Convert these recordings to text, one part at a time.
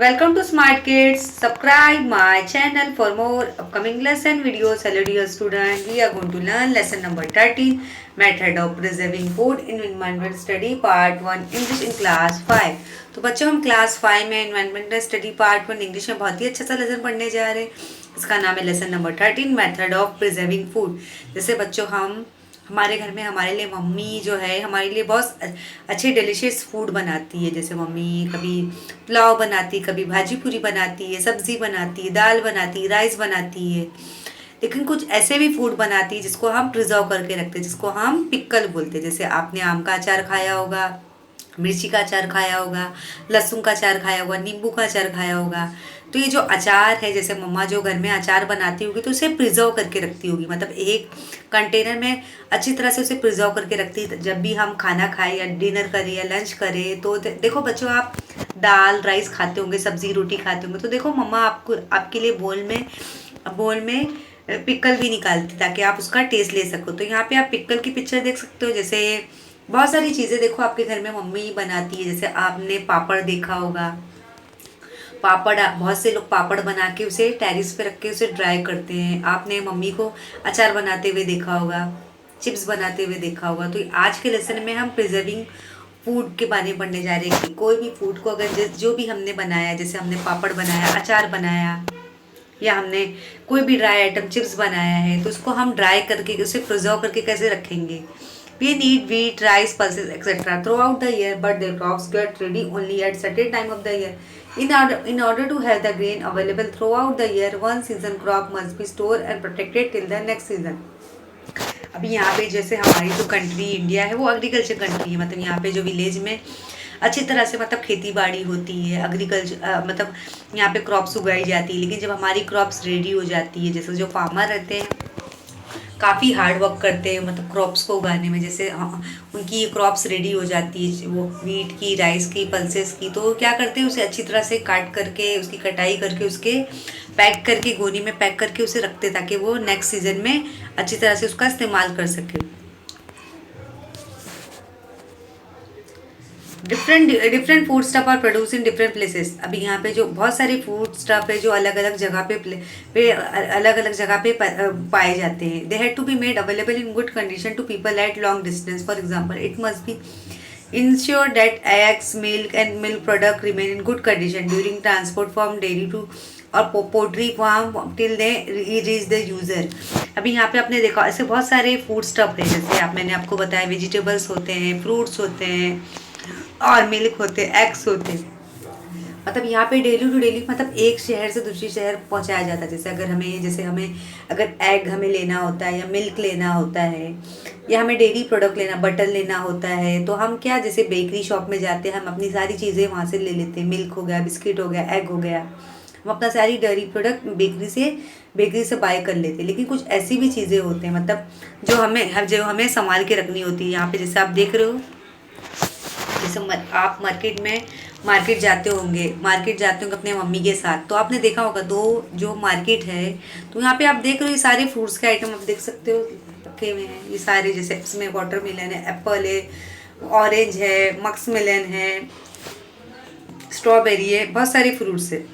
Welcome to Smart Kids. Subscribe my channel for more upcoming lesson videos. Hello dear student. We are going to learn lesson number 13 Method of Preserving Food in Environment Study Part 1 English in Class 5. तो बच्चों हम class 5 में environment study part 1 English में बहुत ही अच्छा सा lesson पढ़ने जा रहे हैं। इसका नाम है lesson number 13 method of preserving food. जैसे बच्चों हम हमारे घर में हमारे लिए मम्मी जो है हमारे लिए बहुत अच्छे डिलीशियस फूड बनाती है। जैसे मम्मी कभी पुलाव बनाती, कभी भाजी पूरी बनाती है, सब्जी बनाती है, दाल बनाती है, राइस बनाती है। लेकिन कुछ ऐसे भी फूड बनाती है जिसको हम प्रिजर्व करके रखते हैं, जिसको हम पिक्कल बोलते हैं। जैसे आपने आम का अचार खाया होगा, मिर्ची का अचार खाया होगा, लहसुन का अचार खाया होगा, नींबू का अचार खाया होगा। तो ये जो अचार है, जैसे मम्मा जो घर में अचार बनाती होगी तो उसे प्रिजर्व करके रखती होगी, मतलब एक कंटेनर में अच्छी तरह से उसे प्रिजर्व करके रखती है। जब भी हम खाना खाएं या डिनर करें या लंच करें तो देखो बच्चों, आप दाल राइस खाते होंगे, सब्जी रोटी खाते होंगे, तो देखो मम्मा आपको आपके लिए बोल में पिक्कल भी निकालती ताकि आप उसका टेस्ट ले सको। तो यहाँ पे आप पिक्कल की पिक्चर देख सकते हो। जैसे बहुत सारी चीज़ें देखो आपके घर में मम्मी बनाती है। जैसे आपने पापड़ देखा होगा, पापड़ बहुत से लोग पापड़ बना के उसे टेरिस पे रख के उसे ड्राई करते हैं। आपने मम्मी को अचार बनाते हुए देखा होगा, चिप्स बनाते हुए देखा होगा। तो आज के लेसन में हम प्रिजर्विंग फूड के बारे में पढ़ने जा रहे हैं कि कोई भी फूड को अगर जो भी हमने बनाया, जैसे हमने पापड़ बनाया, अचार बनाया, या हमने कोई भी ड्राई आइटम चिप्स बनाया है, तो उसको हम ड्राई करके उसे प्रिजर्व करके कैसे रखेंगे। We need wheat, rice, pulses, etc. throughout the year, but their crops get ready only at certain time of the year. In order to have the grain available throughout the year, one season crop must be stored and protected till the next season. अभी यहाँ पे जैसे हमारी जो country India है वो agriculture country है, मतलब यहाँ पे जो विलेज में अच्छी तरह से मतलब खेती बाड़ी होती है, एग्रीकल्चर मतलब यहाँ पे क्रॉप्स उगाई जाती है। लेकिन जब हमारी क्रॉप्स रेडी हो जाती है, जैसे जो फार्मर रहते हैं काफ़ी हार्ड वर्क करते हैं मतलब क्रॉप्स को उगाने में। जैसे उनकी क्रॉप्स रेडी हो जाती है, वो वीट की, राइस की, पल्सेस की, तो क्या करते हैं उसे अच्छी तरह से काट करके, उसकी कटाई करके, उसके पैक करके गोनी में पैक करके उसे रखते ताकि वो नेक्स्ट सीजन में अच्छी तरह से उसका इस्तेमाल कर सके। Different food stuff are produce in different places. अभी यहाँ पे जो बहुत सारे फूड स्टफ है जो अलग अलग जगह पे पाए जाते हैं। They had to be made available in good condition to people at long distance. For example, it must be ensure that eggs, milk and milk product remain in good condition during transport from dairy to और poultry farm till they reach the user. अभी यहाँ पे आपने देखा ऐसे बहुत सारे food stuff है। जैसे मैंने आपको बताया वेजिटेबल्स होते हैं, फ्रूट्स होते हैं और मिल्क होते हैं, एग्स होते हैं। मतलब यहाँ पे डेली टू डेली मतलब एक शहर से दूसरी शहर पहुँचाया जाता है। जैसे हमें अगर एग हमें लेना होता है या मिल्क लेना होता है या हमें डेयरी प्रोडक्ट लेना, बटर लेना होता है, तो हम क्या जैसे बेकरी शॉप में जाते हैं, हम अपनी सारी चीज़ें वहाँ से ले लेते हैं। मिल्क हो गया, बिस्किट हो गया, एग हो गया, हम अपना सारी डेयरी प्रोडक्ट बेकरी से बाय कर लेते हैं। लेकिन कुछ ऐसी भी चीज़ें होते हैं मतलब जो हमें संभाल के रखनी होती है। यहाँ पे जैसे आप देख रहे हो, जैसे आप मार्केट जाते होंगे अपने मम्मी के साथ, तो आपने देखा होगा दो जो मार्केट है, तो यहाँ पे आप देख रहे हो ये सारे फ्रूट्स के आइटम आप देख सकते हो रखे हुए हैं। ये सारे जैसे इसमें वाटरमेलन है, एप्पल है, ऑरेंज है, मक्स मेलन है, स्ट्रॉबेरी है, बहुत सारे फ्रूट्स है।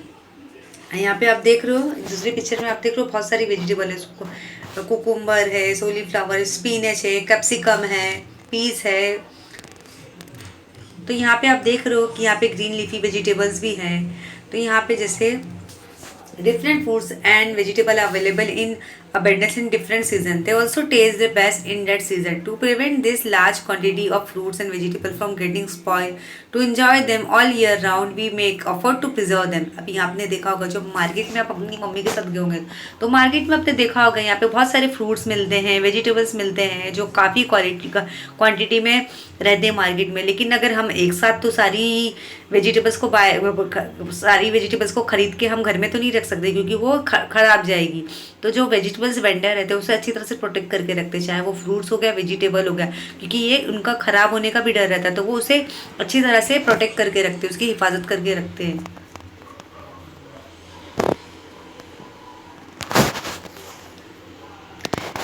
यहाँ पे आप देख रहे हो दूसरी पिक्चर में आप देख रहे हो बहुत सारी वेजिटेबल है, कुकुम्बर है, सोलीफ्लावर, स्पिनच है, कैप्सिकम है, पीस है। तो यहाँ पे आप देख रहे हो कि यहाँ पे ग्रीन लीफी वेजिटेबल्स भी हैं। तो यहाँ पे जैसे different foods and vegetable are available in abundance in different season. They also taste the best in that season. To prevent this large quantity of fruits and vegetables from getting spoiled, to enjoy them all year round, we make effort to preserve them. अभी आपने देखा होगा जो market में आप अपनी mummy के साथ गए होंगे तो मार्केट में आपने देखा होगा यहाँ पे बहुत सारे फ्रूट्स मिलते हैं, वेजिटेबल्स मिलते हैं जो काफ़ी क्वांटिटी में रहते हैं मार्केट में। लेकिन अगर हम एक साथ तो सारी वेजिटेबल्स को खरीद के हम घर में तो नहीं रख सकते क्योंकि वो खराब जाएगी। तो जो वेजिटेबल्स वेंडर रहते हैं उसे अच्छी तरह से प्रोटेक्ट करके रखते हैं, चाहे वो फ्रूट्स हो गया, वेजिटेबल हो गया, क्योंकि ये उनका ख़राब होने का भी डर रहता है। तो वो उसे अच्छी तरह से प्रोटेक्ट करके रखते हैं, उसकी हिफाजत करके रखते हैं।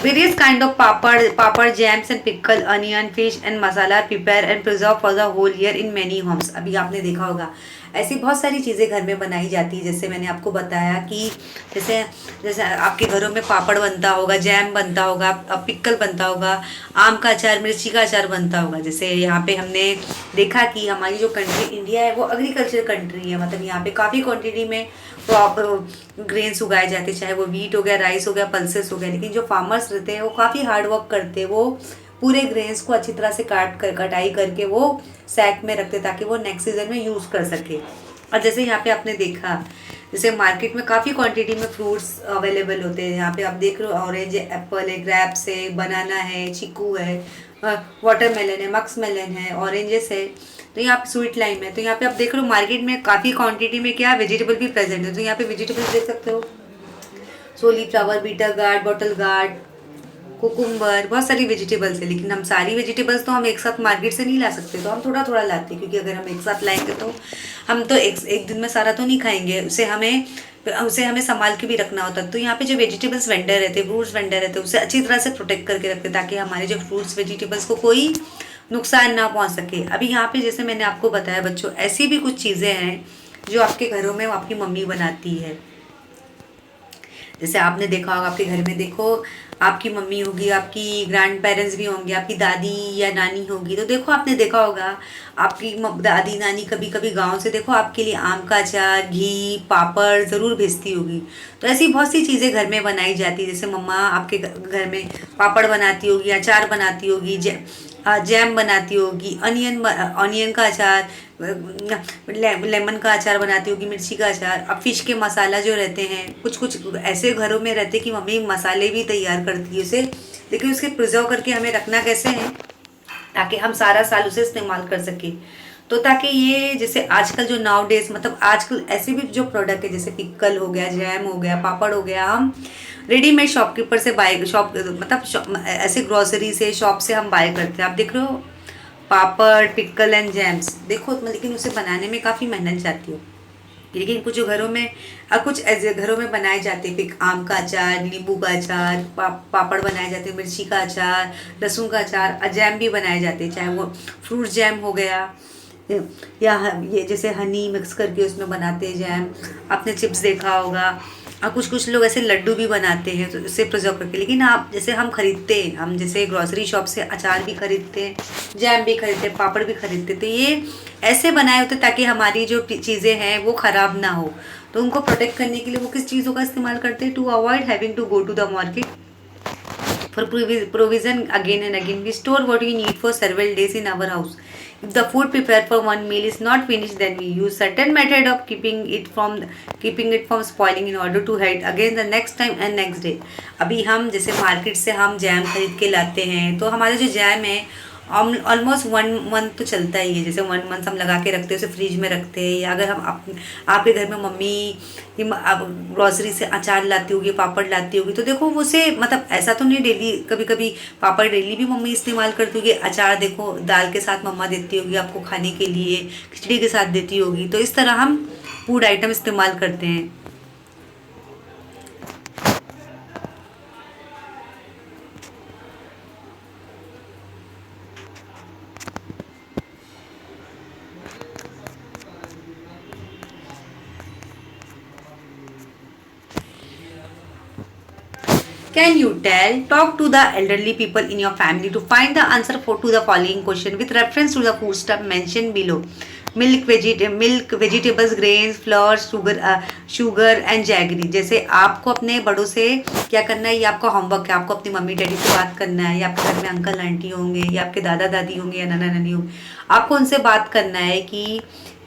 Various kind of papad, jams and pickle, onion, fish and masala prepare and preserve for the whole year in many homes. अभी आपने देखा होगा ऐसी बहुत सारी चीज़ें घर में बनाई जाती है। जैसे मैंने आपको बताया कि जैसे जैसे आपके घरों में पापड़ बनता होगा, जैम बनता होगा, पिक्कल बनता होगा, आम का अचार, मिर्ची का अचार बनता होगा। जैसे यहाँ पे हमने देखा कि हमारी जो कंट्री इंडिया है वो एग्रीकल्चर कंट्री है, मतलब यहाँ पे काफ़ी क्वांटिटी में ग्रेन्स उगाए जाते हैं, चाहे वो वीट हो गया, राइस हो गया, पल्सेस हो गया। लेकिन जो फार्मर्स रहते हैं वो काफ़ी हार्ड वर्क करते हैं, वो पूरे ग्रेन्स को अच्छी तरह से कटाई करके वो सैक में रखते ताकि वो नेक्स्ट सीजन में यूज़ कर सके। और जैसे यहाँ पे आपने देखा जैसे मार्केट में काफ़ी क्वांटिटी में फ्रूट्स अवेलेबल होते हैं। यहाँ पे आप देख रहे हो ऑरेंज है, एप्पल है, ग्रेप्स है, बनाना है, चीकू है, वाटरमेलन है, मक्स मेलन है, ऑरेंजेस है, तो यहाँ पे स्वीट लाइम है। तो यहाँ पे आप देख रहे हो मार्केट में काफ़ी क्वांटिटी में क्या वेजिटेबल भी प्रेजेंट है। तो यहाँ पे वेजिटेबल्स देख सकते हो, cauliflower, bitter gourd, bottle gourd, cucumber, बहुत सारी वेजिटेबल्स है। लेकिन हम सारी वेजिटेबल्स तो हम एक साथ मार्केट से नहीं ला सकते, तो हम थोड़ा थोड़ा लाते हैं, क्योंकि अगर हम एक साथ लाएंगे तो हम तो एक दिन में सारा तो नहीं खाएंगे, उसे हमें संभाल के भी रखना होता है। तो यहाँ पे जो वेजिटेबल्स वेंडर रहते हैं, फ्रूट्स वेंडर रहते हैं, उसे अच्छी तरह से प्रोटेक्ट करके रखते हैं ताकि हमारे जो फ्रूट्स वेजिटेबल्स को कोई नुकसान ना पहुँच सके। अभी यहाँ पे जैसे मैंने आपको बताया बच्चों, ऐसी भी कुछ चीज़ें हैं जो आपके घरों में आपकी मम्मी बनाती है। जैसे आपने देखा होगा आपके घर में, देखो आपकी मम्मी होगी, आपकी ग्रैंड पेरेंट्स भी होंगे, आपकी दादी या नानी होगी। तो देखो आपने देखा होगा आपकी दादी नानी कभी कभी गांव से देखो आपके लिए आम का अचार, घी, पापड़ ज़रूर भेजती होगी। तो ऐसी बहुत सी चीज़ें घर में बनाई जाती है। जैसे मम्मा आपके घर में पापड़ बनाती होगी, अचार बनाती होगी, जैम बनाती होगी, ऑनियन का अचार, लेमन का अचार बनाती होगी, मिर्ची का अचार। अब फिश के मसाला जो रहते हैं, कुछ कुछ ऐसे घरों में रहते कि मम्मी मसाले भी तैयार करती है उसे, लेकिन उसके प्रिजर्व करके हमें रखना कैसे है ताकि हम सारा साल उसे इस्तेमाल कर सके। तो ताकि ये जैसे आजकल जो नाउ डेज, मतलब आजकल ऐसे भी जो प्रोडक्ट है जैसे पिक्कल हो गया, जैम हो गया, पापड़ हो गया, हम रेडीमेड शॉपकीपर से ऐसे ग्रोसरी से, शॉप से हम बाय करते हैं। आप देख रहे हो पापड़, पिक्कल एंड जैम्स, देखो लेकिन उसे बनाने में काफ़ी मेहनत जाती है। लेकिन कुछ जो घरों में कुछ ऐसे घरों में बनाए जाते हैं, आम का अचार, नींबू का अचार, पापड़ बनाए जाते हैं, मिर्ची का अचार, लहसुन का अचार, जैम भी बनाए जाते हैं, चाहे वो फ्रूट जैम हो गया या ये जैसे हनी मिक्स करके उसमें बनाते हैं जैम। आपने चिप्स देखा होगा, और कुछ कुछ लोग ऐसे लड्डू भी बनाते हैं तो इससे प्रिजर्व करके। लेकिन आप जैसे हम खरीदते हैं, हम जैसे ग्रॉसरी शॉप से अचार भी खरीदते हैं, जैम भी खरीदते हैं, पापड़ भी खरीदते हैं, तो ये ऐसे बनाए होते ताकि हमारी जो चीज़ें हैं वो ख़राब ना हो। तो उनको प्रोटेक्ट करने के लिए वो किस चीज़ों का इस्तेमाल करते हैं, to avoid having to go to the market for provision again and again. We store what we need for several days in our house. If the food prepared for one meal is not finished, then we use certain method of keeping it from spoiling in order to hide again the next time and next day. अभी हम जैसे market से हम jam खरीद के लाते हैं, तो हमारे जो जैम है ऑलमोस्ट 1 मंथ तो चलता ही है। जैसे 1 मंथ हम लगा के रखते हैं, उसे फ्रिज में रखते हैं। या अगर हम आपके घर में मम्मी ग्रॉसरी से अचार लाती होगी, पापड़ लाती होगी, तो देखो उसे मतलब ऐसा तो नहीं डेली, कभी कभी पापड़ डेली भी मम्मी इस्तेमाल करती होगी। अचार देखो दाल के साथ मम्मा देती होगी आपको खाने के लिए, खिचड़ी के साथ देती होगी। तो इस तरह हम फूड आइटम इस्तेमाल करते हैं। Can you talk to the elderly people in your family to find the answer to the following question with reference to the food stuff mentioned below. milk, vegetables, grains, flour, sugar and jaggery. जैसे आपको अपने बड़ों से क्या करना है, ये आपका होमवर्क है। आपको अपनी मम्मी डैडी से बात करना है, या आपके घर में अंकल आंटी होंगे, या आपके दादा दादी होंगे, या नाना नानी होंगे। आपको उनसे बात करना है कि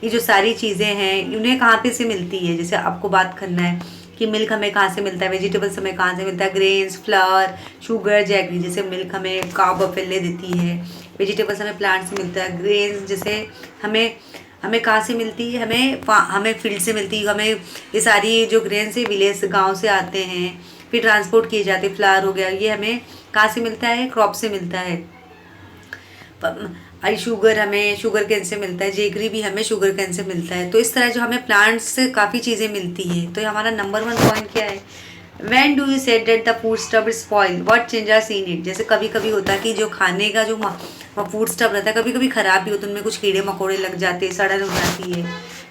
ये जो सारी चीज़ें हैं उन्हें कहाँ पे से मिलती है। जैसे आपको बात करना है कि मिल्क हमें कहाँ से मिलता है, वेजिटेबल्स हमें कहाँ से मिलता है, ग्रेन्स, फ्लावर, शुगर, जैगरी। जैसे मिल्क हमें काऊ बफेले देती है, वेजिटेबल्स हमें प्लांट से मिलता है, ग्रेन्स जैसे हमें कहाँ से मिलती है, हमें फील्ड से मिलती है। हमें ये सारी जो ग्रेन्स है विलेज गांव से आते हैं, फिर ट्रांसपोर्ट किए जाते हैं। फ्लावर हो गया, ये हमें कहाँ से मिलता है, क्रॉप से मिलता है। शुगर हमें शुगर कैन से मिलता है, जेगरी भी हमें शुगर कैन से मिलता है। तो इस तरह जो हमें प्लांट्स से काफ़ी चीज़ें मिलती है। तो हमारा नंबर 1 पॉइंट क्या है, When do you say that the food stuff is spoiled? What changes in it? जैसे कभी कभी होता है कि जो खाने का जो फूड स्टफ रहता है कभी कभी खराब भी होता है, उनमें कुछ कीड़े मकोड़े लग जाते हैं, सड़न हो जाती है.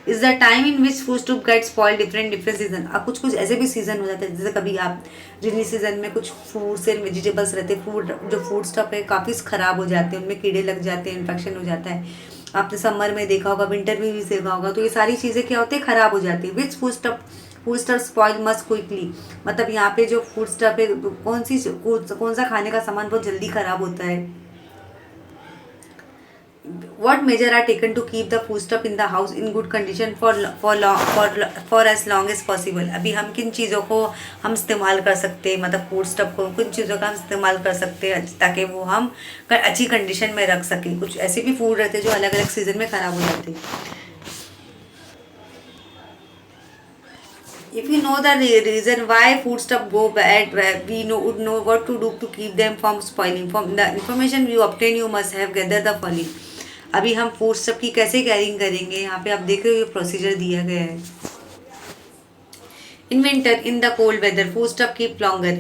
Is the time in which food stuff gate spoiled different season. अब कुछ कुछ ऐसे भी सीजन हो जाते हैं, जैसे कभी आप रेनी सीजन में कुछ फ्रूट्स एंड वेजिटेबल्स रहते हैं, जो फूड स्टफ है काफ़ी ख़राब हो जाते हैं, उनमें कीड़े लग जाते हैं, इन्फेक्शन हो जाता है. आपने समर में देखा होगा, विंटर में भी देखा होगा. तो ये सारी चीज़ें क्या होती है, ख़राब हो जाती है. Which food stuff spoil must quickly. मतलब यहाँ पे जो फूड स्टफ है, कौन सा खाने का सामान बहुत जल्दी ख़राब होता है. What measure are taken to keep the foodstuff in the house in good condition for as long as possible. अभी हम किन चीज़ों को हम इस्तेमाल कर सकते हैं, मतलब फूड स्टफ को किन चीज़ों का हम इस्तेमाल कर सकते हैं ताकि वो हम अच्छी कंडीशन में रख सकें. कुछ ऐसे भी फूड रहते हैं जो अलग अलग सीजन में ख़राब हो जाते हैं. If you know the reason why food stuff go bad, we would know what to do to keep them from spoiling. From the information you obtain, you must have gathered the following. अभी हम food stuff की कैसे carrying करेंगे, यहाँ पे आप देख रहे हो ये प्रोसीजर दिया गया है. In winter, in the cold weather, food stuff keep longer.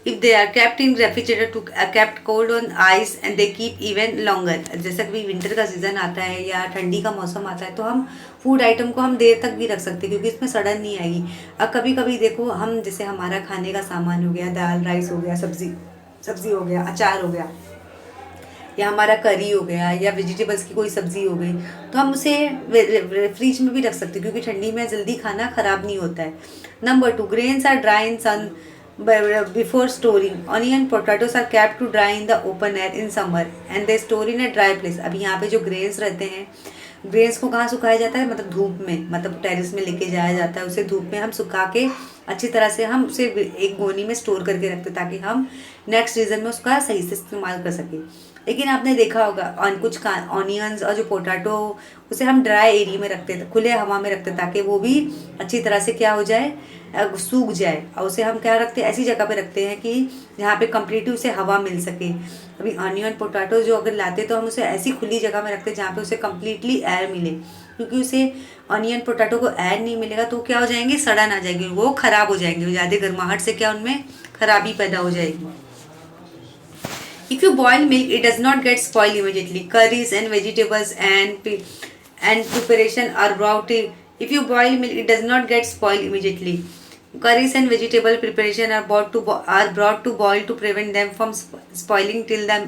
If they are kept in refrigerator to kept cold on ice and they keep even longer. जैसा कभी विंटर का सीज़न आता है या ठंडी का मौसम आता है तो हम फूड आइटम को हम देर तक भी रख सकते हैं क्योंकि इसमें सड़न नहीं आएगी. अब कभी कभी देखो, हम जैसे हमारा खाने का सामान हो गया, दाल राइस हो गया, सब्जी हो गया, अचार हो गया, या हमारा करी हो गया, या वेजिटेबल्स की कोई सब्ज़ी हो गई, तो हम उसे फ्रिज में भी रख सकते हैं क्योंकि ठंडी में जल्दी खाना ख़राब नहीं होता है. Number 2, grains are dry in sun before storing. Onion potatoes are kept to dry in the open air in summer and they store in a dry place. अभी यहाँ पे जो ग्रेन्स रहते हैं, ग्रेन्स को कहाँ सुखाया जाता है, मतलब धूप में, मतलब टेरेस में लेके जाया जाता है. उसे धूप में हम सुखा के अच्छी तरह से हम उसे एक गोनी में स्टोर करके रखते हैं ताकि हम नेक्स्ट सीजन में उसका सही से इस्तेमाल कर सकें. लेकिन आपने देखा होगा कुछ ऑनियंस और जो पोटैटो, उसे हम ड्राई एरिया में रखते थे, खुले हवा में रखते ताकि वो भी अच्छी तरह से क्या हो जाए, सूख जाए. और उसे हम क्या रखते हैं, ऐसी जगह पे रखते हैं कि जहाँ पे कम्प्लीटली उसे हवा मिल सके. अभी ऑनियन पोटैटो जो अगर लाते तो हम उसे ऐसी खुली जगह में रखते हैं जहाँ पे उसे कम्प्लीटली एयर मिले, क्योंकि उसे ऑनियन पोटैटो को एयर नहीं मिलेगा तो क्या हो जाएंगे, सड़न आ जाएगी, वो ख़राब हो जाएंगे. ज़्यादा गर्माहट से क्या उनमें खराबी पैदा हो जाएगी. If you boil milk, it does not get spoiled immediately. Curries and vegetables and preparation are brought. If you boil milk, it does not get spoiled immediately. Curries and vegetable preparation are brought to boil to prevent them from spoiling till the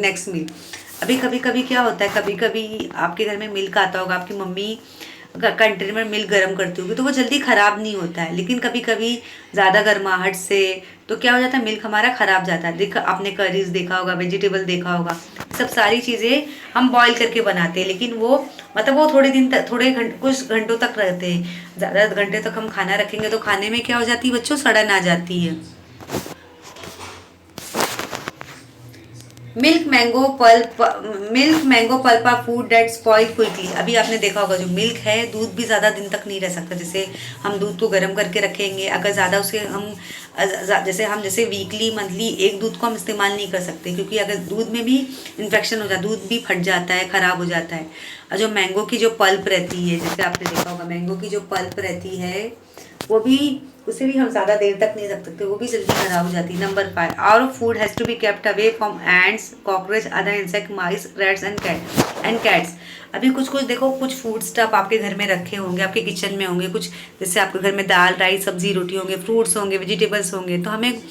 next meal. अभी कभी कभी क्या होता है, कभी कभी आपके घर में मिल्क आता होगा, आपकी मम्मी कंटेनर में मिल्क गर्म करती होगी तो वो जल्दी ख़राब नहीं होता है. लेकिन कभी कभी ज़्यादा गर्माहट से तो क्या हो जाता है, मिल्क हमारा ख़राब जाता है. देखा आपने, करीज देखा होगा, वेजिटेबल देखा होगा, सब सारी चीज़ें हम बॉईल करके बनाते हैं. लेकिन वो मतलब वो थोड़े दिन तक, कुछ घंटों तक रहते हैं. ज़्यादा घंटे तक हम खाना रखेंगे तो खाने में क्या हो जाती है बच्चों, सड़न आ जाती है. Milk mango pulp are food that spoil quickly. अभी आपने देखा होगा, जो मिल्क है, दूध भी ज़्यादा दिन तक नहीं रह सकता. जैसे हम दूध को गर्म करके रखेंगे, अगर ज़्यादा उसे जैसे वीकली मंथली एक दूध को हम इस्तेमाल नहीं कर सकते क्योंकि अगर दूध में भी इन्फेक्शन हो जाता है, दूध भी फट जाता है, ख़राब हो जाता है. और जो मैंगो की जो पल्प रहती है, जैसे आपने देखा होगा, मैंगो की जो पल्प रहती है वो भी, उसे भी हम ज़्यादा देर तक नहीं रख सकते, वो भी जल्दी खराब हो जाती है. Number 5, our food has to be kept away from ants, cockroach, other insect, mice, rats and cats. अभी कुछ देखो, कुछ फूड स्टफ आपके घर में रखे होंगे, आपके किचन में होंगे, कुछ जैसे आपके घर में दाल राइस सब्जी रोटी होंगे, फ्रूट्स होंगे, वेजिटेबल्स होंगे, तो हमें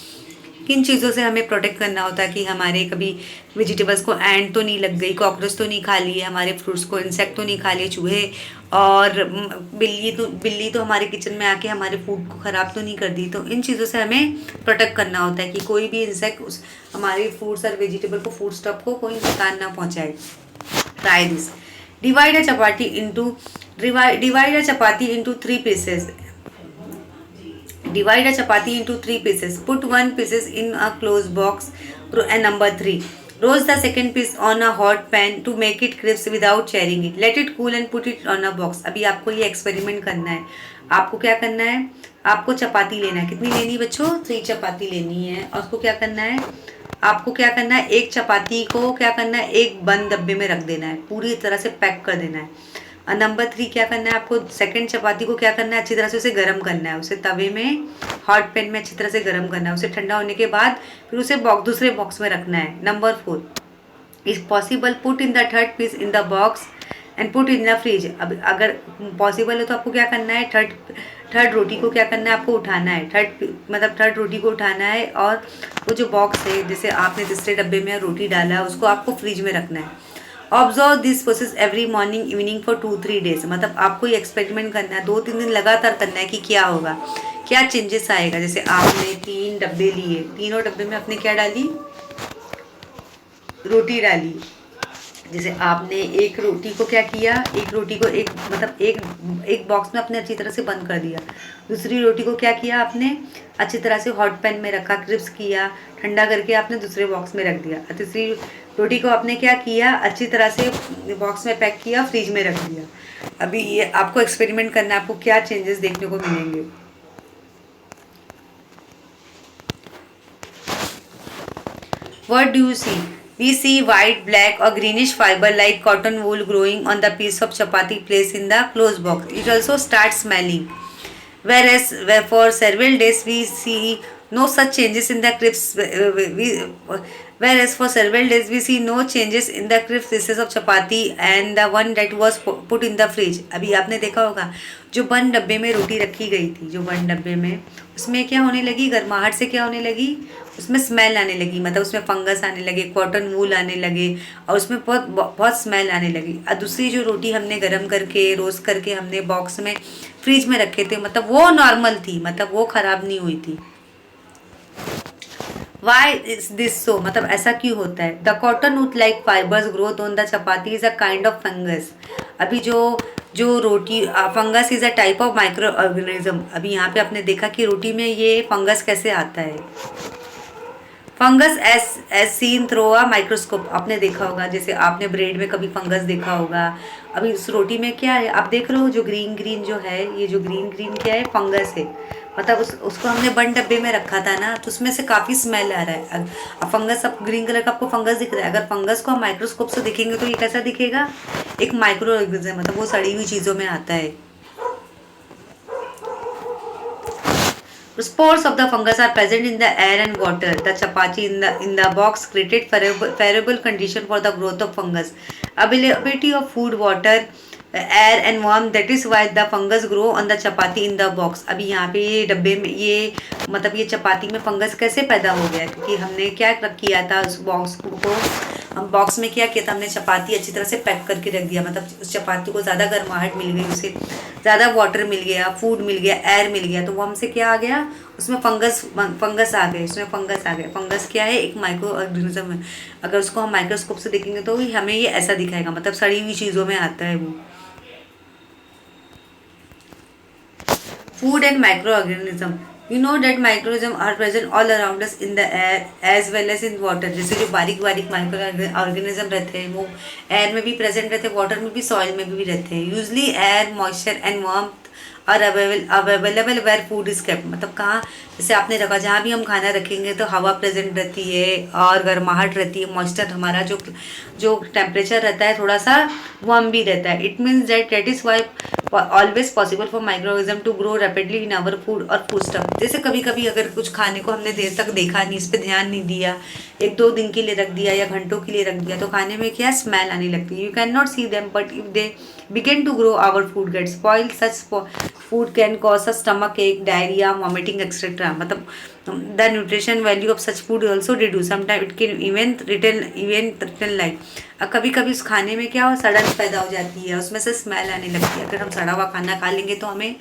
किन चीज़ों से हमें प्रोटेक्ट करना होता है कि हमारे कभी वेजिटेबल्स को एंड तो नहीं लग गई, कॉकरोच तो नहीं खा लिए, हमारे फ्रूट्स को इंसेक्ट तो नहीं खा लिए, चूहे और बिल्ली तो हमारे किचन में आके हमारे फूड को ख़राब तो नहीं कर दी. तो इन चीज़ों से हमें प्रोटेक्ट करना होता है कि कोई भी इंसेक्ट हमारे फ्रूट्स और वेजिटेबल को, फूड स्टफ को कोई नुकसान ना पहुँचाए. Try this. Divide a chapati into 3 pieces. Divide a chapati into 3 pieces. Put 1 piece in a closed box. And number 3. Roast the second piece on a hot pan to make it crisp without tearing it. Let it cool and put it on a box. अभी आपको ये experiment करना है. आपको क्या करना है, आपको चपाती लेना है. कितनी लेनी है बच्चों, 3 चपाती लेनी है. और उसको क्या करना है, आपको क्या करना है, एक चपाती को क्या करना है, एक बंद डब्बे में रख देना है, पूरी तरह से पैक कर देना है. नंबर 3 क्या करना है आपको, सेकंड चपाती को क्या करना है, अच्छी तरह से उसे गर्म करना है, उसे तवे में हॉट पैन में अच्छी तरह से गर्म करना है, उसे ठंडा होने के बाद फिर उसे दूसरे बॉक्स में रखना है। Number 4 is possible put in the third piece in the box and put in the fridge. अब अगर पॉसिबल है तो आपको क्या करना है, थर्ड रोटी को क्या करना है, आपको उठाना है, थर्ड रोटी को उठाना है और वो जो बॉक्स है जैसे आपने तीसरे डब्बे में रोटी डाला उसको आपको फ्रिज में रखना है। Observe this process every morning evening for 2-3 days. मतलब आपको ये एक्सपेरिमेंट करना है, 2-3 दिन लगातार करना है कि क्या होगा, क्या चेंजेस आएगा। जैसे आपने 3 डब्बे लिए, तीनों डब्बे में आपने क्या डाली, रोटी डाली। जैसे आपने एक रोटी को क्या किया, एक रोटी को एक बॉक्स में आपने अच्छी तरह से बंद कर दिया। दूसरी रोटी को क्या किया आपने, अच्छी तरह से हॉट पैन में रखा, क्रिस्प किया, ठंडा करके आपने दूसरे बॉक्स में रख दिया। तीसरी रोटी को आपने क्या किया, अच्छी तरह से बॉक्स में पैक किया, फ्रिज में रख दिया। अभी ये आपको एक्सपेरिमेंट करना है, आपको क्या चेंजेस देखने को मिलेंगे। What do you see? We see white, black or greenish fiber like cotton wool growing on the piece of chapati placed in the closed box. It also starts smelling. Where for several days we see no such changes in the crisp. Whereas for several days we see no changes in the crisp pieces of chapati and the one that was put in the fridge. अभी आपने देखा होगा जो बंद डब्बे में रोटी रखी गई थी, जो बंद डब्बे में, उसमें क्या होने लगी, गर्माहट से क्या होने लगी, उसमें स्मेल आने लगी, मतलब उसमें फंगस आने लगे, कॉटन वूल आने लगे और उसमें बहुत बहुत स्मेल आने लगी। और दूसरी जो रोटी हमने गर्म करके रोस्ट करके हमने बॉक्स में फ्रिज में रखे थे, मतलब वो नॉर्मल थी, मतलब वो ख़राब नहीं हुई थी। वाई इज दिस सो, मतलब ऐसा क्यों होता है। The cotton wood like fibres growth on the chapati is a kind of fungus. अभी जो roti fungus is a type of microorganism. अभी यहाँ पे आपने देखा कि रोटी में ये फंगस कैसे आता है। Fungus as seen through a microscope, आपने देखा होगा, जैसे आपने ब्रेड में कभी फंगस देखा होगा। अभी उस रोटी में क्या है आप देख रहे हो, जो ग्रीन ग्रीन जो है, ये जो ग्रीन ग्रीन क्या है, फंगस है। मतलब उसको हमने बंद डब्बे में रखा था ना, तो उसमें से काफ़ी स्मेल आ रहा है। अब फंगस, अब ग्रीन कलर का आपको फंगस दिख रहा है, अगर फंगस को हम माइक्रोस्कोप से देखेंगे तो ये कैसा दिखेगा, एक माइक्रो ऑर्गेनिज्म, मतलब वो सड़ी हुई चीज़ों में आता है। Spores of the fungus are present in the air and water. The chapati in the box created favorable condition for the growth of fungus. Availability of food, water, air and warmth. That is why the fungus grow on the chapati in the box. अभी यहाँ पे ये डब्बे में ये मतलब ये चपाती में फंगस कैसे पैदा हो गया, क्योंकि हमने क्या किया था, उस बॉक्स को हम बॉक्स में क्या किया था, हमने चपाती अच्छी तरह से पैक करके रख दिया। मतलब उस चपाती को ज़्यादा गर्माहट मिल गई, उसे ज़्यादा वाटर मिल गया, फूड मिल गया, एयर मिल गया, तो वो हमसे क्या आ गया, उसमें फंगस आ गए, उसमें फंगस आ गए। फंगस क्या है, एक माइक्रो ऑर्गेनिज्म है। अगर उसको हम माइक्रोस्कोप से देखेंगे तो हमें ये ऐसा दिखाएगा, मतलब सड़ी हुई चीज़ों में आता है वो। Food and microorganism. You know that microorganisms are present all around us in the air as well as in water. जैसे जो बारीक बारीक माइक्रो ऑर्गेनिज्म रहते हैं वो एयर में भी प्रेजेंट रहते हैं, वाटर में भी, सॉइल में भी रहते हैं। Usually air moisture and warmth are available where food is kept. मतलब कहाँ, जैसे आपने रखा, जहाँ भी हम खाना रखेंगे तो हवा प्रेजेंट रहती है और गर्माहट रहती है, मॉइस्चर हमारा जो टेम्परेचर रहता है थोड़ा सा वार्म भी रहता है। It means that is why always possible for microorganism to grow rapidly in our food और फूड स्टफ। जैसे कभी कभी अगर कुछ खाने को हमने देर तक देखा नहीं, इस पर ध्यान नहीं दिया, 1-2 दिन के लिए रख दिया या घंटों के लिए रख दिया, तो खाने में क्या स्मेल आने लगती है। You can not see them but if they begin to grow our food gets spoiled. Such food can cause a stomach ache, diarrhea, vomiting, etc. मतलब the nutrition value of such food also reduce. Sometimes it can even threaten life. कभी कभी उस खाने में क्या हो, सड़न पैदा हो जाती है, उसमें से स्मेल आने लगती है। अगर हम सड़ा हुआ खाना खा लेंगे तो हमें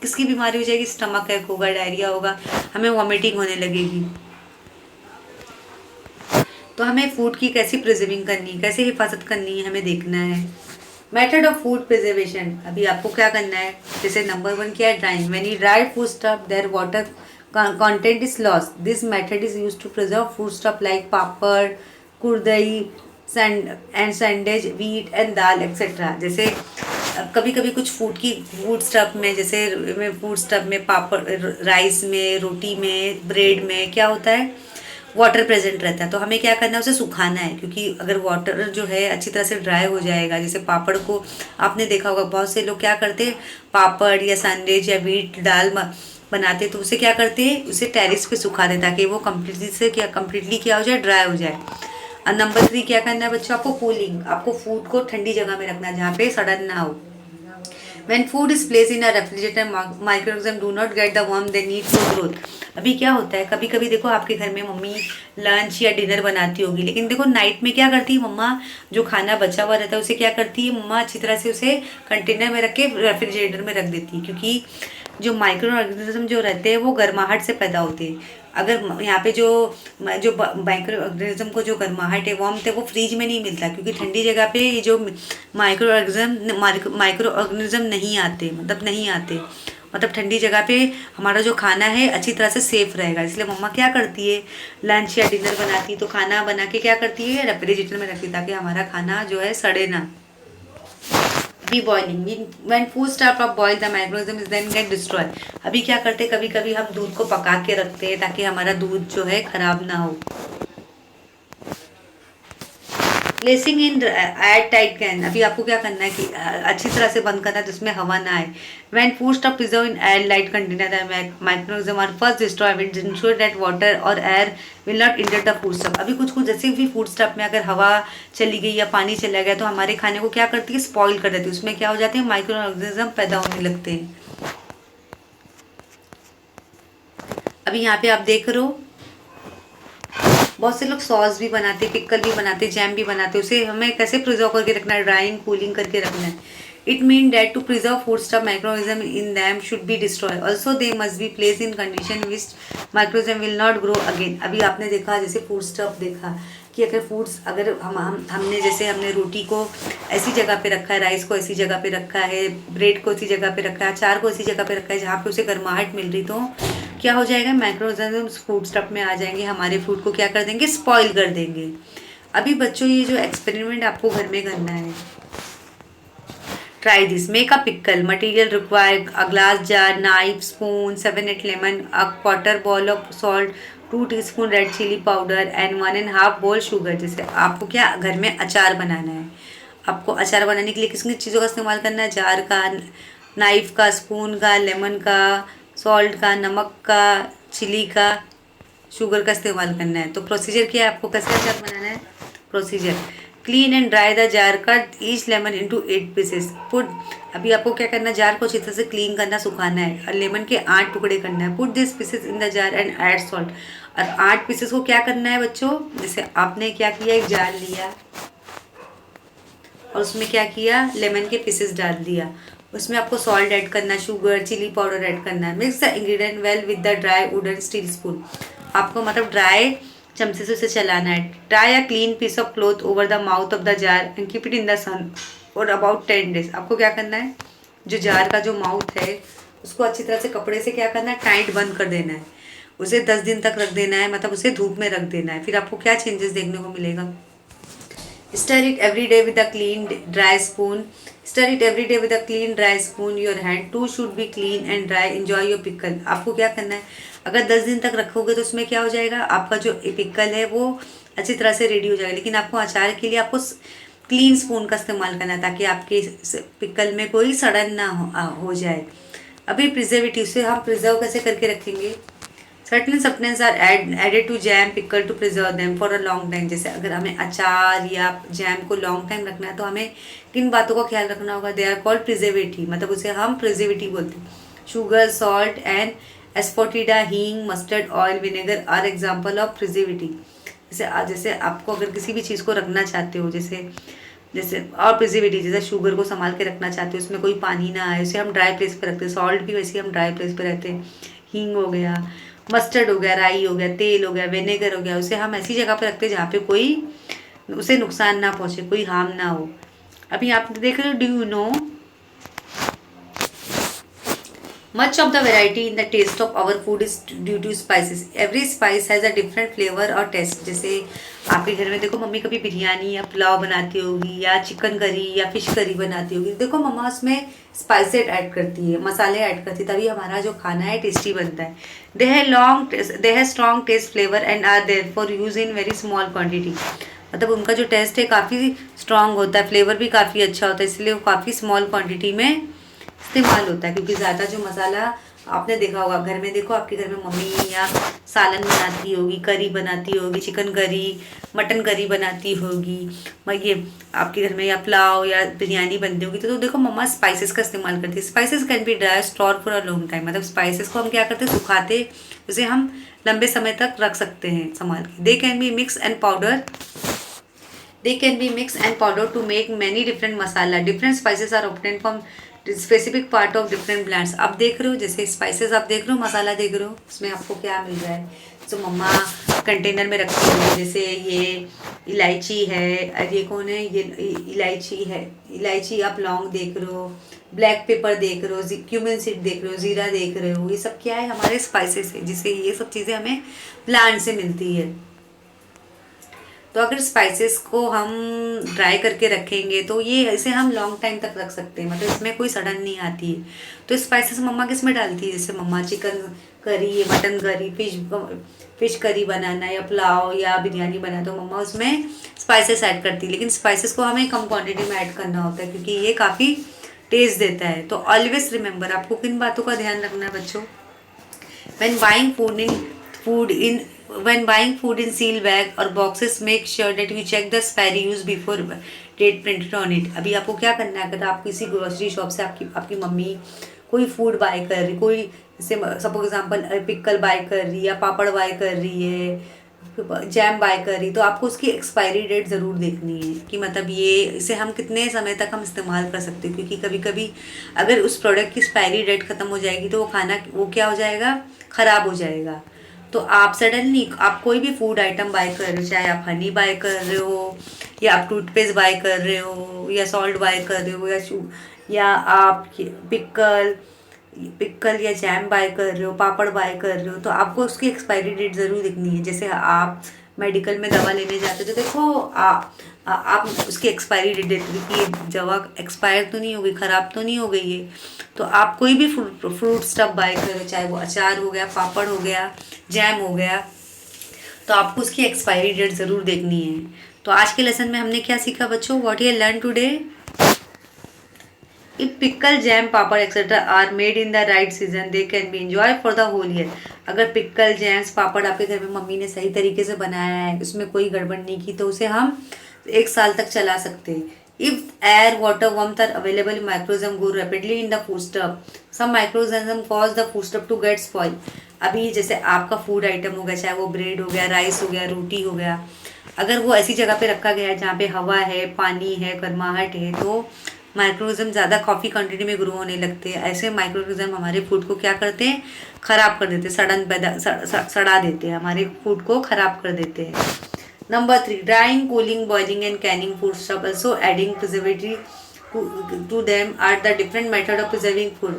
किसकी बीमारी हो जाएगी, स्टमक एक होगा, डायरिया होगा, हमें वॉमिटिंग होने लगेगी। तो हमें फूड की कैसी प्रिजर्विंग करनी है, कैसे हिफाजत करनी है, हमें देखना है। मेथड ऑफ फूड प्रिजर्वेशन, अभी आपको क्या करना है, जैसे नंबर 1 क्या है, drying. When you dry food stuff their water content is lost. This method is used to preserve food stuff like papad, kurdai and sandwich, wheat and dal etcetera. जैसे कभी कभी कुछ फूड स्टफ में, जैसे फूड स्टफ में पापड़, राइस में, रोटी में, ब्रेड में क्या होता है, वाटर प्रेजेंट रहता है। तो हमें क्या करना है, उसे सुखाना है, क्योंकि अगर वाटर जो है अच्छी तरह से ड्राई हो जाएगा, जैसे पापड़ को आपने देखा होगा बहुत से लोग क्या करते हैं, पापड़ या सैंडविच या व्हीट दाल बनाते, तो उसे क्या करते हैं, उसे टेरिस पे सुखा दें ताकि वो कम्प्लीटली क्या हो जाए, ड्राई हो जाए। और नंबर 3 क्या करना है बच्चों, आपको कूलिंग, आपको फूड को ठंडी जगह में रखना है जहाँ पे सड़न ना हो। When food is placed in a refrigerator, microorganisms do not get the warmth they need for growth. अभी क्या होता है, कभी कभी देखो आपके घर में मम्मी लंच या डिनर बनाती होगी, लेकिन देखो नाइट में क्या करती है मम्मा, जो खाना बचा हुआ रहता है उसे क्या करती है मम्मा, अच्छी तरह से उसे कंटेनर में रख के रेफ्रिजरेटर में रख देती है, क्योंकि जो माइक्रो ऑर्गेनिज्म जो रहते हैं वो गर्माहट से पैदा होते हैं। अगर यहाँ पे जो जो माइक्रो ऑर्गेनिज्म को जो गर्माहट है, वार्मथ है, वो फ्रीज में नहीं मिलता, क्योंकि ठंडी जगह पे ये जो माइक्रो ऑर्गेनिज्म नहीं आते, मतलब ठंडी जगह पे हमारा जो खाना है अच्छी तरह से सेफ रहेगा। इसलिए मम्मा क्या करती है, लंच या डिनर बनाती है तो खाना बना के क्या करती है, रेफ्रिजरेटर में रखती है ताकि हमारा खाना जो है सड़े ना। By boiling, when food start of boil the microorganism is then get destroy. अभी क्या करते हैं, कभी कभी हम दूध को पका के रखते हैं ताकि हमारा दूध जो है खराब ना हो। Placing in air tight can, अभी आपको क्या करना है कि अच्छी तरह से बंद करना है जिसमें हवा ना आए। When food stuff preserve in airtight container the microorganisms are first destroy, which ensure that water और air will not enter the food stuff. अभी कुछ जैसे भी फूड स्टफ में अगर हवा चली गई या पानी चला गया तो हमारे खाने को क्या करती है, स्पॉइल कर देती है, उसमें क्या हो जाते हैं, माइक्रो ऑर्गेनिज्म पैदा होने लगते हैं। अभी यहाँ पे आप देख रहे हो बहुत से लोग सॉस भी बनाते, पिकल भी बनाते, जैम भी बनाते, उसे हमें कैसे प्रिजर्व करके रखना है, ड्राइंग कूलिंग करके रखना है। It mean that to preserve food stuff microorganism in them should be destroy, also they must be place in condition which microorganism will not grow again. अभी आपने देखा जैसे फूड स्टफ देखा कि अगर फूड्स अगर हमने जैसे हमने रोटी को ऐसी जगह पे रखा है, राइस को ऐसी जगह पे रखा है, ब्रेड को ऐसी जगह पे रखा है, अचार को ऐसी जगह पे रखा है जहाँ पे उसे गर्माहट मिल रही, तो क्या हो जाएगा, माइक्रोऑर्गेनिज्म्स फूड स्टफ में आ जाएंगे, हमारे फूड को क्या कर देंगे, स्पॉइल कर देंगे। अभी बच्चों ये जो एक्सपेरिमेंट आपको घर में करना है, try this, make a pickle, material required a glass jar, knife, spoon, 7-8 lemon, a quarter bowl of salt, 2 teaspoon red chilli powder and 1.5 bowl sugar. जैसे आपको क्या घर में अचार बनाना है, आपको अचार बनाने के लिए किस किस चीज़ों का इस्तेमाल करना है, जार का, नाइफ का, स्पून का, लेमन का, सॉल्ट का, नमक का, चिली का, शुगर का इस्तेमाल करना है। तो प्रोसीजर क्या है, आपको कैसे अचार बनाना है, procedure, clean and dry the jar, cut each lemon into 8 pieces, put, अभी आपको क्या करना है, जार को अच्छी तरह से क्लीन करना, सुखाना है और लेमन के 8 टुकड़े करना है। Put this pieces in the jar and add salt, और 8 पीसेस को क्या करना है बच्चों, जैसे आपने क्या किया, एक जार लिया और उसमें क्या किया, लेमन के पीसेस डाल दिया, उसमें आपको सॉल्ट ऐड करना है, शुगर, चिली पाउडर ऐड करना है। Mix the ingredient well with the dry wooden steel spoon, आपको मतलब ड्राई चमचे से उसे चलाना है। Try a clean piece of cloth over the mouth of the jar and keep it in the sun for about 10 days. आपको क्या करना है, जो जार का जो माउथ है उसको अच्छी तरह से कपड़े से क्या करना है, टाइट बंद कर देना है, उसे 10 दिन तक रख देना है, मतलब उसे धूप में रख देना है। फिर आपको क्या चेंजेस देखने को मिलेगा, stir it every day with a clean dry spoon, stir it every day with a clean dry spoon, your hand too should be clean and dry, enjoy your pickle। आपको क्या करना है, अगर 10 दिन तक रखोगे तो उसमें क्या हो जाएगा, आपका जो पिकल है वो अच्छी तरह से रेडी हो जाएगा, लेकिन आपको अचार के लिए आपको क्लीन स्पून का इस्तेमाल करना है ताकि आपके पिकल में कोई सड़न ना हो जाए। अभी प्रिजर्वेटिव से हम प्रिजर्व कैसे करके रखेंगे, certain substance are added to jam pickle to preserve them for a long time. जैसे अगर हमें अचार या जैम को लॉन्ग टाइम रखना है तो हमें किन बातों का ख्याल रखना होगा, दे आर कॉल्ड प्रिजर्वेटिव, मतलब उसे हम प्रिजर्वेटिव बोलते हैं। शुगर, सॉल्ट एंड एस्फोटिडा, हींग, mustard oil, vinegar are example of preservative. जैसे आपको अगर किसी भी चीज़ को रखना चाहते हो, जैसे और प्रिजर्वेटिव, जैसे शुगर को संभाल के रखना चाहते हो, उसमें कोई पानी ना आए, उसे हम ड्राई प्लेस पे रखते हैं। सॉल्ट भी वैसे ही हम ड्राई प्लेस पे रहते हैं। हींग हो गया, मस्टर्ड हो गया, राई हो गया, तेल हो गया, विनेगर हो गया, उसे हम ऐसी जगह पे रखते हैं जहाँ पे कोई उसे नुकसान ना पहुँचे, कोई हार्म ना हो। अभी आप देख रहे हो, do you know Much of the variety in the taste of our food is due to spices. Every spice has a different flavor और taste. जैसे आपके घर में देखो मम्मी कभी बिरयानी या पुलाव बनाती होगी या चिकन करी या फिश करी बनाती होगी, देखो मम्मा उसमें स्पाइसेस ऐड करती है, मसाले ऐड करती है, तभी हमारा जो खाना है टेस्टी बनता है. They have strong taste flavour and are there for use in very small quantity. मतलब उनका जो टेस्ट है काफ़ी स्ट्रॉन्ग होता है, फ्लेवर भी काफ़ी अच्छा होता है, इसलिए वो काफ़ी स्मॉल क्वांटिटी में इस्तेमाल होता है. क्योंकि ज़्यादा जो मसाला आपने देखा होगा घर में, देखो आपके घर में मम्मी या सालन बनाती होगी, करी बनाती होगी, चिकन करी, मटन करी बनाती होगी, ये आपके घर में या पुलाव या बिरयानी बनती होगी, तो देखो मम्मा स्पाइसेस का इस्तेमाल करती है. Spices can be dry store for a long time. मतलब स्पाइसेस को हम क्या करते हैं, सुखाते, उसे हम लंबे समय तक रख सकते हैं संभाल के. दे can B mix and powder. They can be mixed and powdered to make many different masala. Different spices are obtained from specific part of different plants. आप देख रहे हो जैसे स्पाइसेस आप देख रहे हो, मसाला देख रहे हो, उसमें आपको क्या मिल रहा है. जो मम्मा कंटेनर में रखती है, जैसे ये इलायची है, और ये कौन है, ये इलायची है, इलायची आप लौंग देख रहे हो, ब्लैक पेपर देख रहे हो, क्यूमिन सीड देख रहे हो, जीरा देख रहे हो, ये सब क्या है, हमारे स्पाइसेस है, जिससे ये सब चीज़ें हमें प्लांट से मिलती है. तो अगर स्पाइसेस को हम ड्राई करके रखेंगे तो ये इसे हम लॉन्ग टाइम तक रख सकते हैं, मतलब इसमें कोई सड़न नहीं आती है. तो स्पाइसेस मम्मा किस में डालती है, जैसे mamma chicken curry, mutton curry, fish curry बनाना या पुलाव या बिरयानी बनाना, तो मम्मा उसमें स्पाइसेस ऐड करती है. लेकिन स्पाइसेस को हमें कम क्वान्टिटी में ऐड करना होता है क्योंकि ये काफ़ी टेस्ट देता है. तो ऑलवेज रिमेंबर, आपको किन बातों का ध्यान रखना है बच्चों, when buying food in seal bag or boxes, make sure that you check the expiry use before date printed on it. अभी आपको क्या करना है, अगर आप किसी ग्रोसरी शॉप से आपकी मम्मी कोई फूड बाय कर रही, कोई जैसे सपोज एग्जांपल पिकल बाय कर रही है या पापड़ बाय कर रही है, जैम बाय कर रही, तो आपको उसकी एक्सपायरी डेट ज़रूर देखनी है कि मतलब ये इसे हम कितने समय तक हम इस्तेमाल कर सकते हैं. क्योंकि कभी कभी अगर उस प्रोडक्ट की एक्सपायरी डेट ख़त्म हो जाएगी तो वो खाना वो क्या हो जाएगा, ख़राब हो जाएगा. तो आप सडनली आप कोई भी फूड आइटम बाय कर रहे हो, चाहे आप हनी बाय कर रहे हो या आप टूथपेस्ट बाय कर रहे हो या सॉल्ट बाय कर रहे हो या आप पिकल या जैम बाय कर रहे हो, पापड़ बाय कर रहे हो, तो आपको उसकी एक्सपायरी डेट ज़रूर देखनी है. जैसे आप मेडिकल में दवा लेने जाते हो तो देखो आप उसकी एक्सपायरी डेट देखते हो कि ये दवा एक्सपायर तो नहीं हो गई, ख़राब तो नहीं हो गई है. तो आप कोई भी फ्रूट स्टफ बाय करो, चाहे वो अचार हो गया, पापड़ हो गया, जैम हो गया, तो आपको उसकी एक्सपायरी डेट ज़रूर देखनी है. तो आज के लेसन में हमने क्या सीखा बच्चों, what you learn today, if pickle jam papad etcetera are made in the right season they can be enjoy for the whole year. अगर पिकल जैम्स पापड़ आपके घर में मम्मी ने सही तरीके से बनाया है, उसमें कोई गड़बड़ नहीं की, तो उसे हम 1 साल तक चला सकते हैं. If air, water, warmth are available, microorganisms grow rapidly in the foodstuff. Some microorganisms cause the foodstuff to get spoil. अभी जैसे आपका फूड आइटम हो गया, चाहे वो ब्रेड हो गया, राइस हो गया, रोटी हो गया, अगर वो ऐसी जगह पे रखा गया है जहाँ पे हवा है, पानी है, गर्माहट है, तो माइक्रोऑर्गेनिज्म ज़्यादा काफ़ी क्वांटिटी में ग्रो होने लगते हैं. ऐसे माइक्रोऑर्गेनिज्म हमारे फूड को क्या करते हैं, ख़राब कर देते हैं, सड़ा देते हैं, हमारे फूड को ख़राब कर देते हैं. Number 3, drying, cooling, boiling and canning foodstuff. Also adding preservative to them are the different method of preserving food.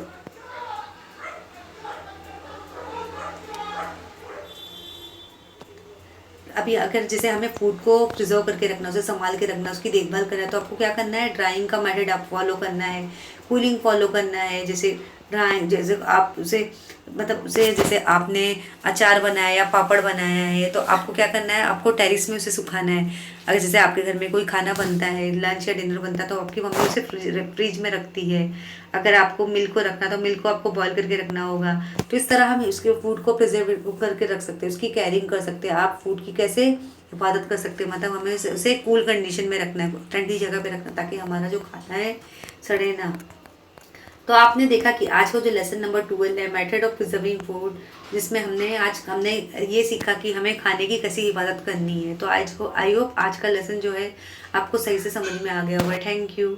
अभी अगर जैसे हमें फूड को प्रिजर्व करके रखना, उसे संभाल के रखना, उसकी देखभाल करना है, तो आपको क्या करना है, ड्राइंग का मेथड आप फॉलो करना है, कूलिंग फॉलो करना है. जैसे ड्राइंग, जैसे आप उसे मतलब उसे जैसे आपने अचार बनाया या पापड़ बनाया है, तो आपको क्या करना है, आपको टेरिस में उसे सुखाना है. अगर जैसे आपके घर में कोई खाना बनता है, लंच या डिनर बनता है, तो आपकी मम्मी उसे फ्रिज में रखती है. अगर आपको मिल्क को रखना तो मिल्क को आपको बॉईल करके रखना होगा. तो इस तरह हम उसके फूड को प्रिजर्व करके रख सकते हैं, उसकी कैरिंग कर सकते हैं. आप फूड की कैसे हिफाजत कर सकते हैं, मतलब हमें उसे कूल कंडीशन में रखना है, ठंडी जगह पे रखना, ताकि हमारा जो खाना है सड़े ना. तो आपने देखा कि आज का जो लेसन नंबर 12 है, मेथड ऑफ प्रिजर्विंग फूड, जिसमें हमने ये सीखा कि हमें खाने की कैसी हिफाजत करनी है. तो आई होप आज का लेसन जो है आपको सही से समझ में आ गया होगा. Thank you.